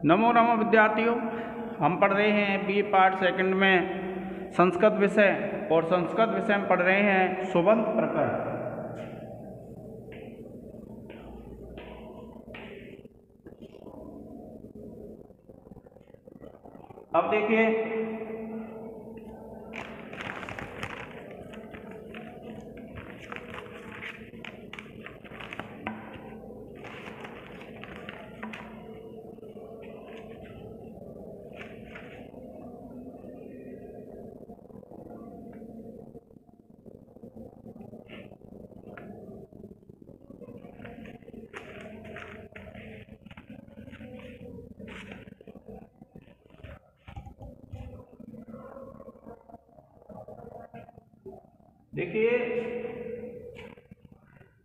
नमो नमो विद्यार्थियों, हम पढ़ रहे हैं बी पार्ट सेकंड में संस्कृत विषय और संस्कृत विषय में पढ़ रहे हैं सुबंत प्रकरण। अब देखिए,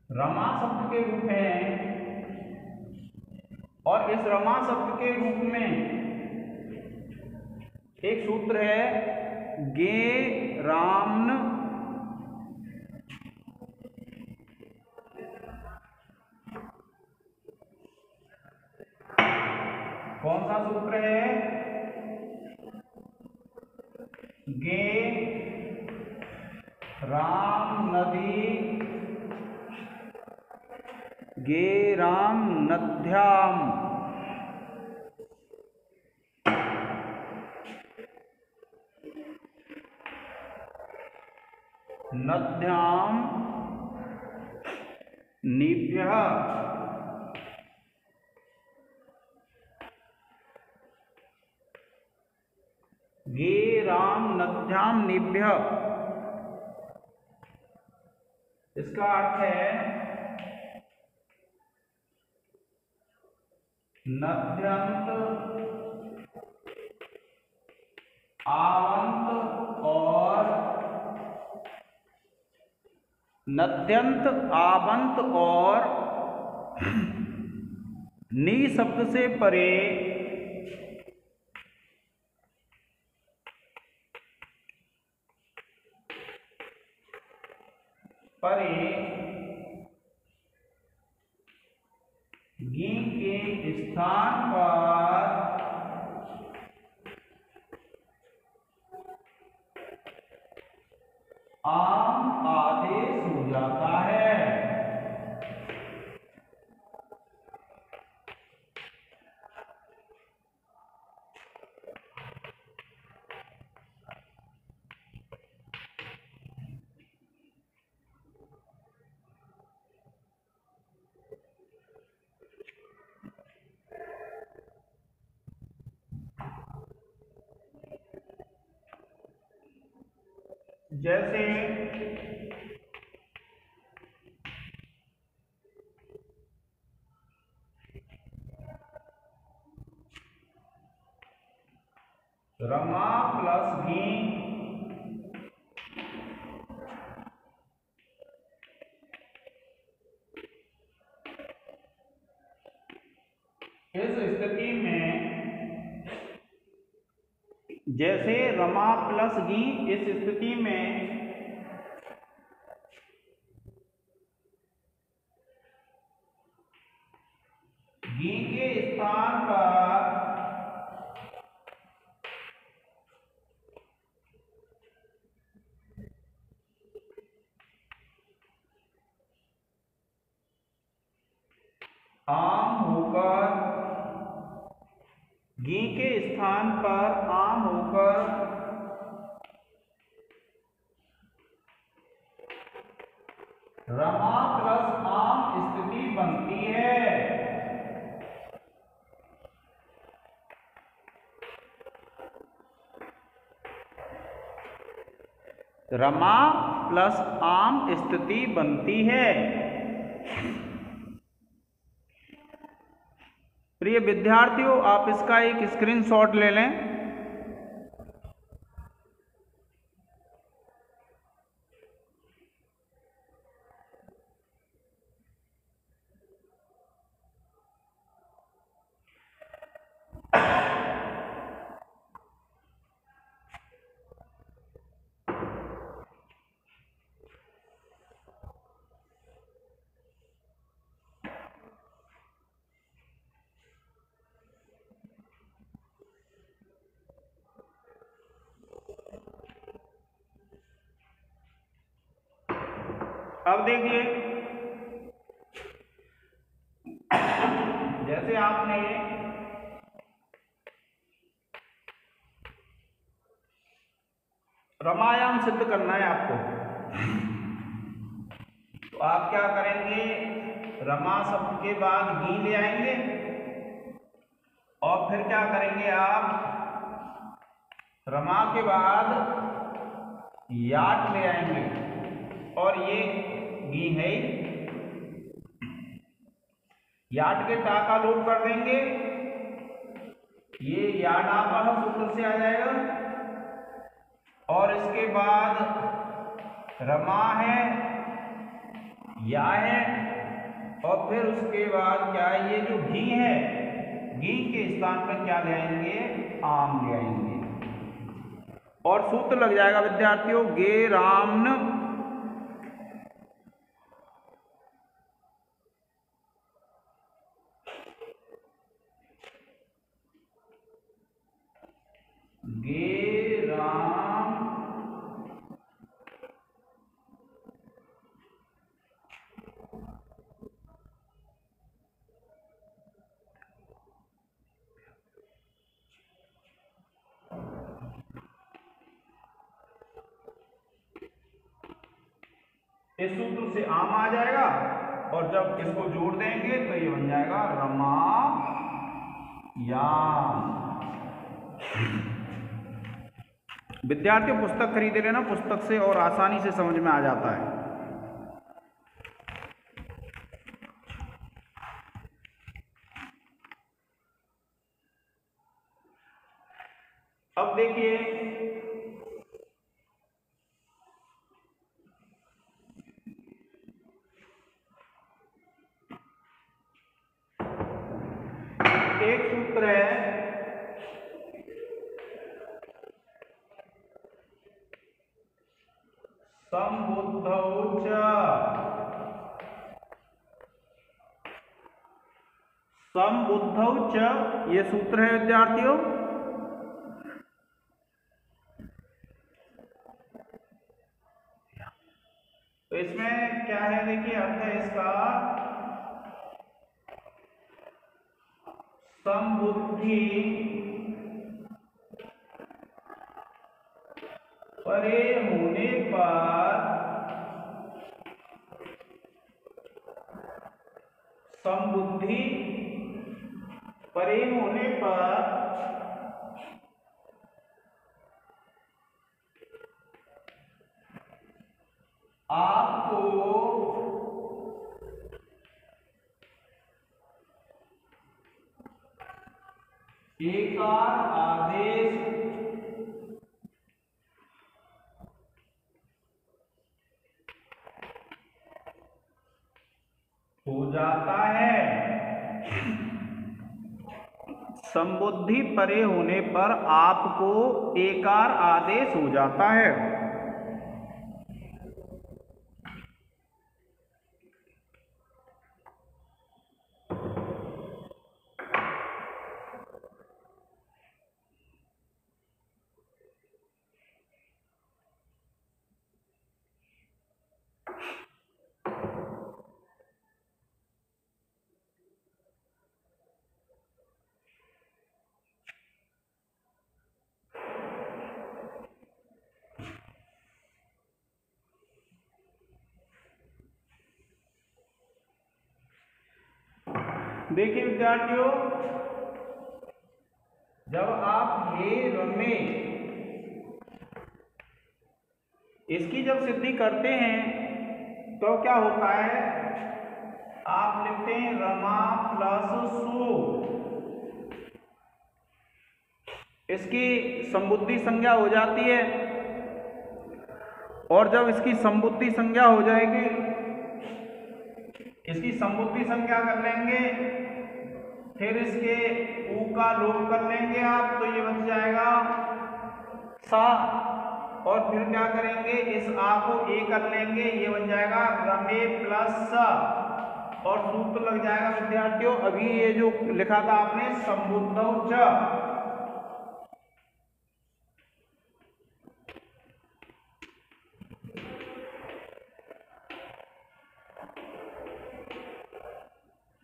रमा शब्द के रूप में और इस रमा शब्द के रूप में एक सूत्र है गे रामन। कौन सा सूत्र है? गे राम नदी गे राम नद्याम नद्याम निभ्यः गे राम नद्याम निभ्यः। इसका अर्थ है नद्यंत आवंत और नी शब्द से परे गी के स्थान पर आम आदेश हो जाता है। जैसे रमा प्लस भी इस स्थिति में जैसे रमा प्लस गी इस स्थिति में गी के स्थान पर आम होकर गी के स्थान पर आम होकर रमा प्लस आम स्थिति बनती है। रमा प्लस आम स्थिति बनती है। प्रिय विद्यार्थियों, आप इसका एक स्क्रीनशॉट ले लें। अब देखिए, जैसे आपने रमायाम सिद्ध करना है आपको, तो आप क्या करेंगे, रमा शब्द के बाद गी ले आएंगे और फिर क्या करेंगे आप, रमा के बाद याट ले आएंगे और ये गी है, याट के टा का लोप कर देंगे, ये याडापह सूत्र से आ जाएगा और इसके बाद रमा है, या है और फिर उसके बाद क्या है, ये जो घी है, घी के स्थान पर क्या ले आएंगे, आम ले आएंगे और सूत्र लग जाएगा विद्यार्थियों, गे रामन गे राम इस सूत्र से आम आ जाएगा और जब इसको जोड़ देंगे तो ये बन जाएगा रमा याम। विद्यार्थियों पुस्तक खरीदे लेना, पुस्तक से और आसानी से समझ में आ जाता है। अब देखिए, एक सूत्र है संबुद्धौ च, संबुद्धौ च ये सूत्र है विद्यार्थियों। तो इसमें क्या है, देखिए अर्थ है इसका, संबुद्धि परे होने पर, संबुद्धि परे होने पर आपको एकार आदेश हो जाता है। संबुद्धि परे होने पर आपको एकार आदेश हो जाता है। देखिए विद्यार्थियों, जब आप हे रमे इसकी जब सिद्धि करते हैं तो क्या होता है, आप लिखते हैं रमा प्लस सु, इसकी संबुद्धि संज्ञा हो जाती है और जब इसकी संबुद्धि संज्ञा हो जाएगी, इसकी संबुद्धि संज्ञा कर लेंगे, फिर इसके ऊ का लोप कर लेंगे आप, तो ये बच जाएगा सा, और फिर क्या करेंगे, इस आ को ए कर लेंगे, ये बन जाएगा रमे प्लस स, और सूत्र लग जाएगा विद्यार्थियों, अभी ये जो लिखा था आपने संबुद्धौ च,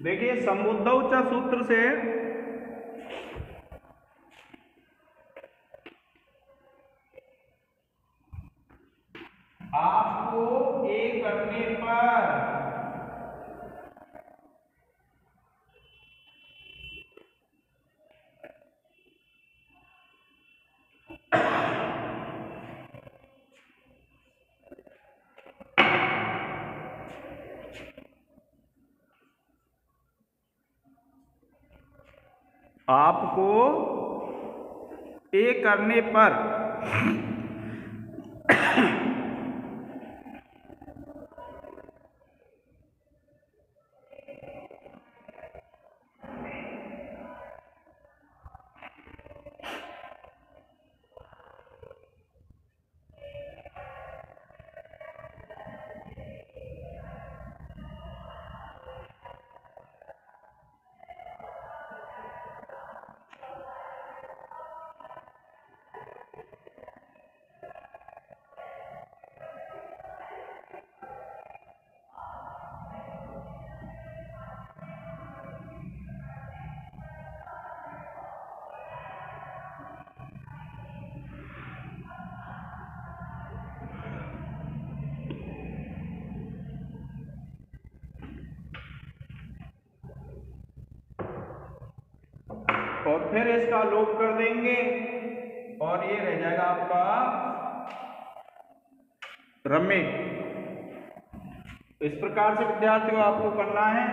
देखिए संबुद्धौ च सूत्र से आपको ए करने पर आपको ए करने पर और फिर इसका लोप कर देंगे और ये रह जाएगा आपका रमे। इस प्रकार से विद्यार्थियों आपको करना है।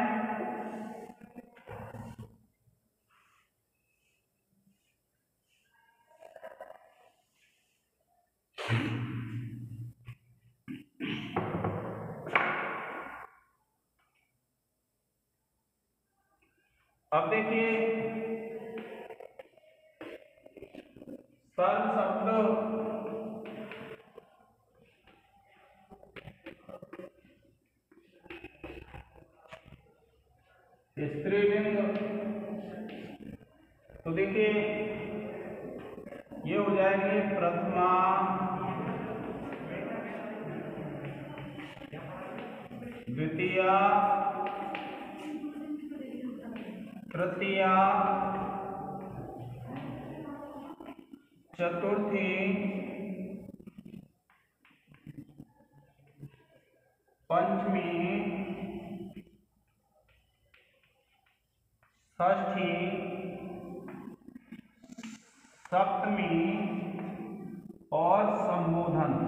अब देखिए सन शब्द स्त्रीलिंग, तो देखिए ये हो जाएंगे प्रथमा, द्वितीया, तृतीया, चतुर्थी, पंचमी, षष्ठी, सप्तमी और संबोधन।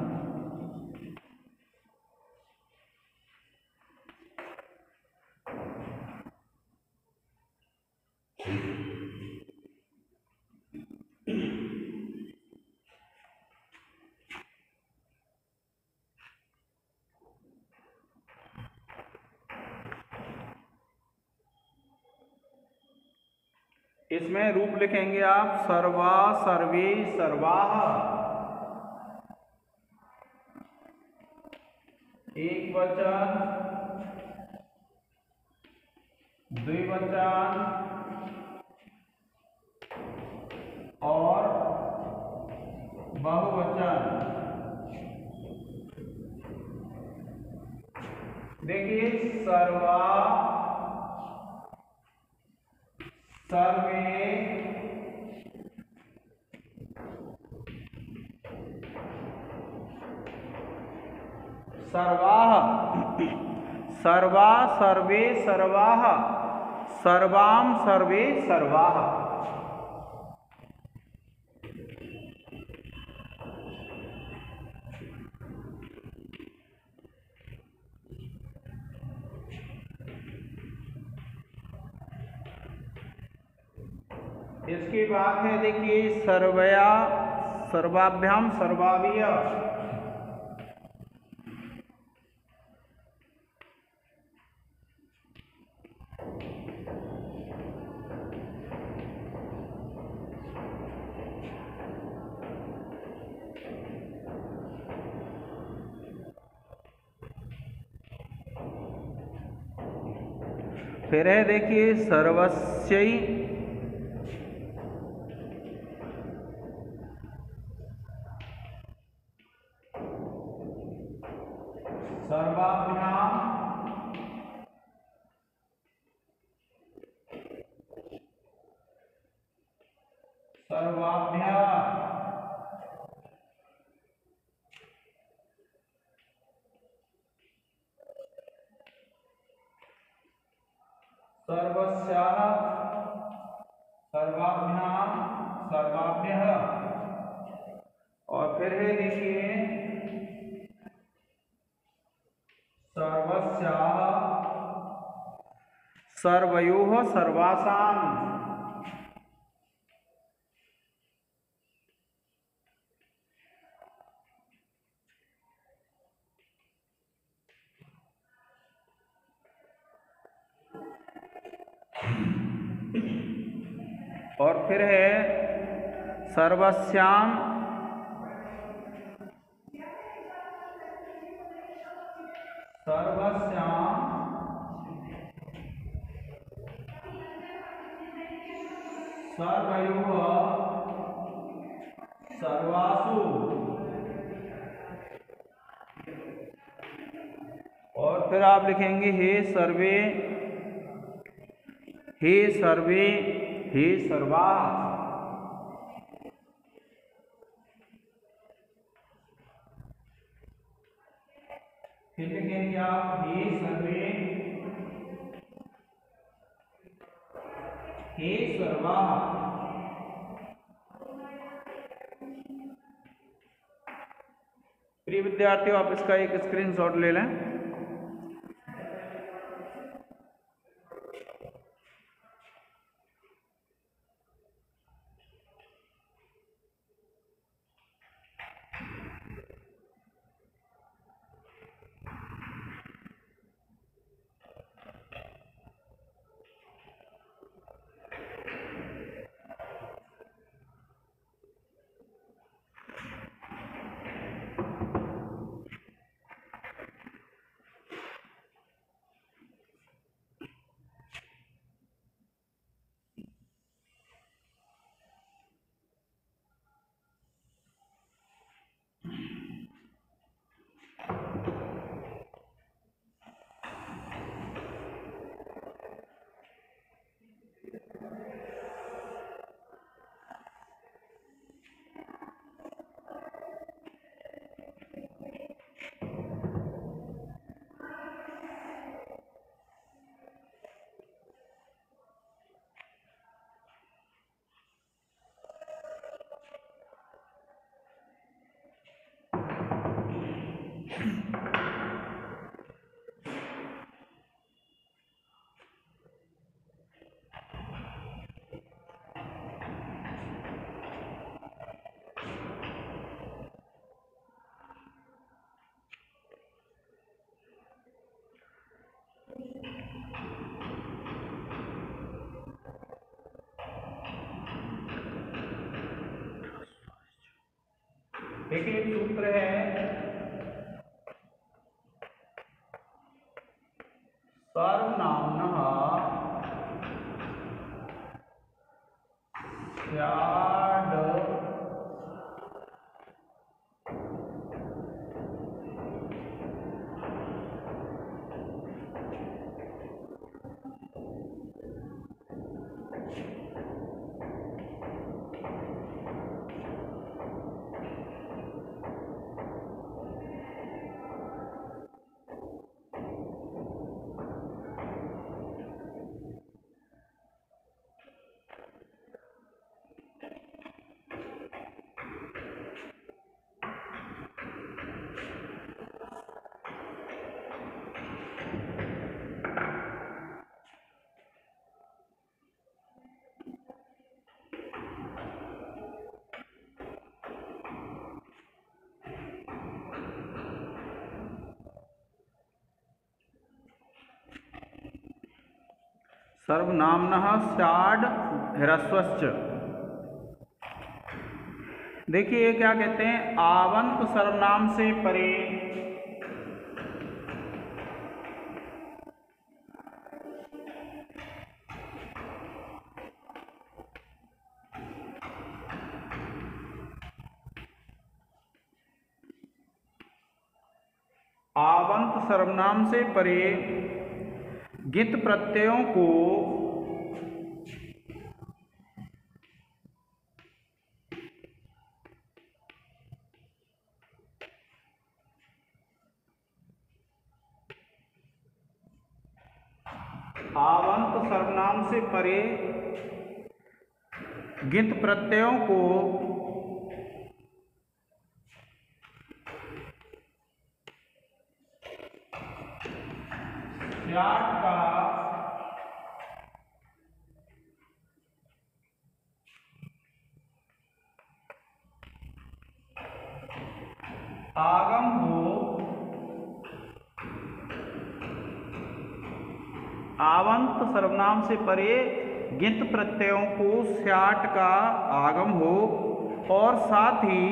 इसमें रूप लिखेंगे आप सर्वा, सर्वे, सर्वाः। एक वचन, द्विवचन और बहुवचन। देखिए सर्वा, सर्वे, सर्वाः, सर्वा, सर्वे, सर्वाः, सर्वाम, सर्वे, सर्वाः। इसके बाद है देखिए सर्वया, सर्वाभ्याम, सर्वावीय। फिर है देखिए सर्वस्यई, सर्वाभ्याम, सर्वाभ्यः सर्वस्याः सर्वाभ्याम सर्वाभ्यः। और फिर है देखिए सर्वस्याः सर्वयोः सर्वासाम। और फिर है सर्वस्याम सर्वस्याम सर्वयोः सर्वासु। और फिर आप लिखेंगे हे सर्वे हे सर्वे हे सर्वा। फिर लिखेंगे आप हे सर्वे हे सर्वा। प्रिय विद्यार्थियों, आप इसका एक स्क्रीनशॉट ले लें। देखिए एक सूत्र है सर्वनाम्नः स्याद् सर्वनाम्नः स्याद् ह्रस्वश्च। देखिए ये क्या कहते हैं, आवंत सर्वनाम से परे आवंत सर्वनाम से परे गित प्रत्ययों को आवंत सर्वनाम से परे गिनत प्रत्ययों को स्याट का आगम हो, आवंत सर्वनाम से परे गिनत प्रत्ययों को स्याट का आगम हो और साथ ही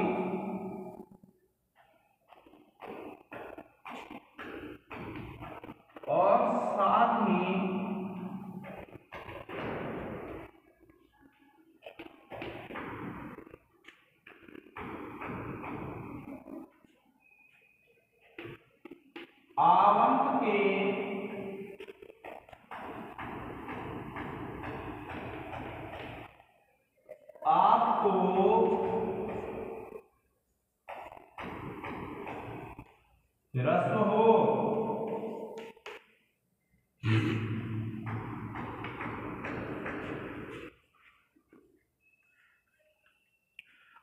आवंत के आपको ह्रस्व हो।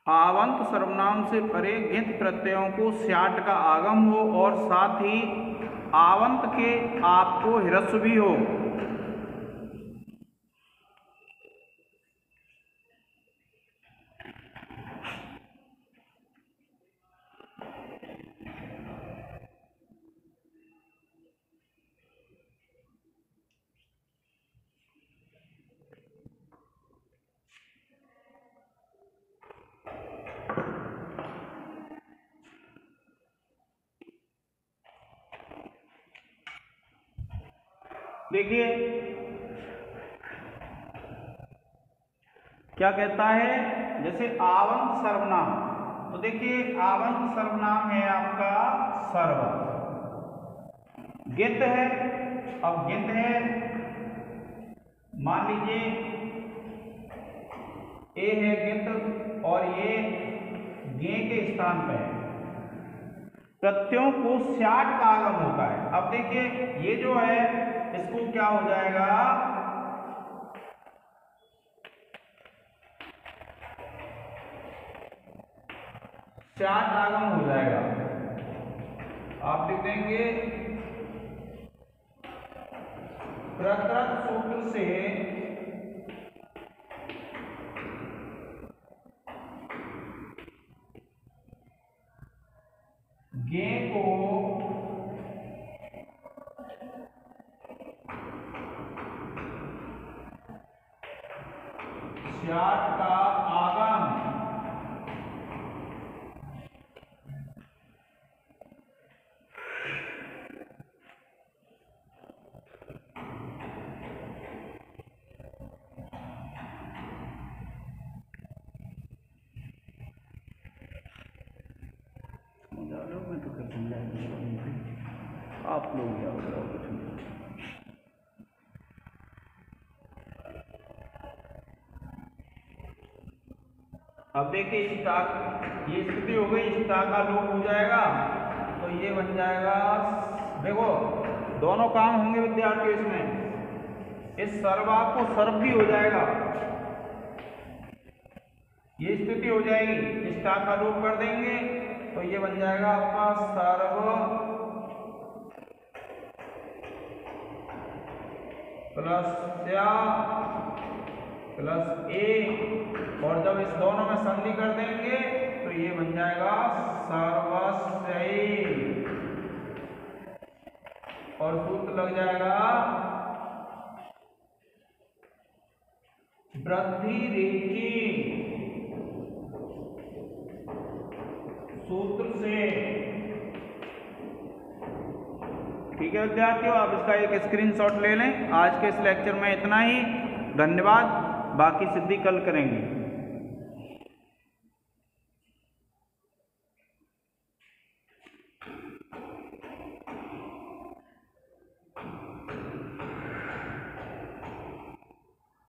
आवंत सर्वनाम से परे गिनत प्रत्ययों को स्याट का आगम हो और साथ ही आवंत के आपको ह्रस्व भी हो। देखिए क्या कहता है, जैसे आवंत सर्वनाम, तो देखिए आवंत सर्वनाम है आपका सर्व, गिनत है। अब गिनत है, मान लीजिए ए है गिनत और ये गे के स्थान पे है, प्रत्ययों को स्याट का आगम होता है। अब देखिए ये जो है इसको क्या हो जाएगा, स्याट आगम हो जाएगा। आप लिख देंगे प्रकृत सूत्र से गे को स्याट का आगम मैं तो कर समझाएंगे आप लोग या कुछ नहीं। अब देखिए स्टाक, ये स्थिति हो गई, स्टाक का लोप हो जाएगा तो ये बन जाएगा, देखो दोनों काम होंगे विद्यार्थियों इसमें, इस सर्वा को सर्व भी हो जाएगा, ये स्थिति हो जाएगी, स्टाक का लोप कर देंगे तो ये बन जाएगा आपका सर्व प्लस स्या प्लस ए, और जब इस दोनों में संधि कर देंगे तो ये बन जाएगा सर्वस्यई, और सूत्र लग जाएगा वृद्धि रेखी सूत्र से। ठीक है विद्यार्थियों, आप इसका एक स्क्रीनशॉट ले लें। आज के इस लेक्चर में इतना ही, धन्यवाद। बाकी सिद्धि कल करेंगे।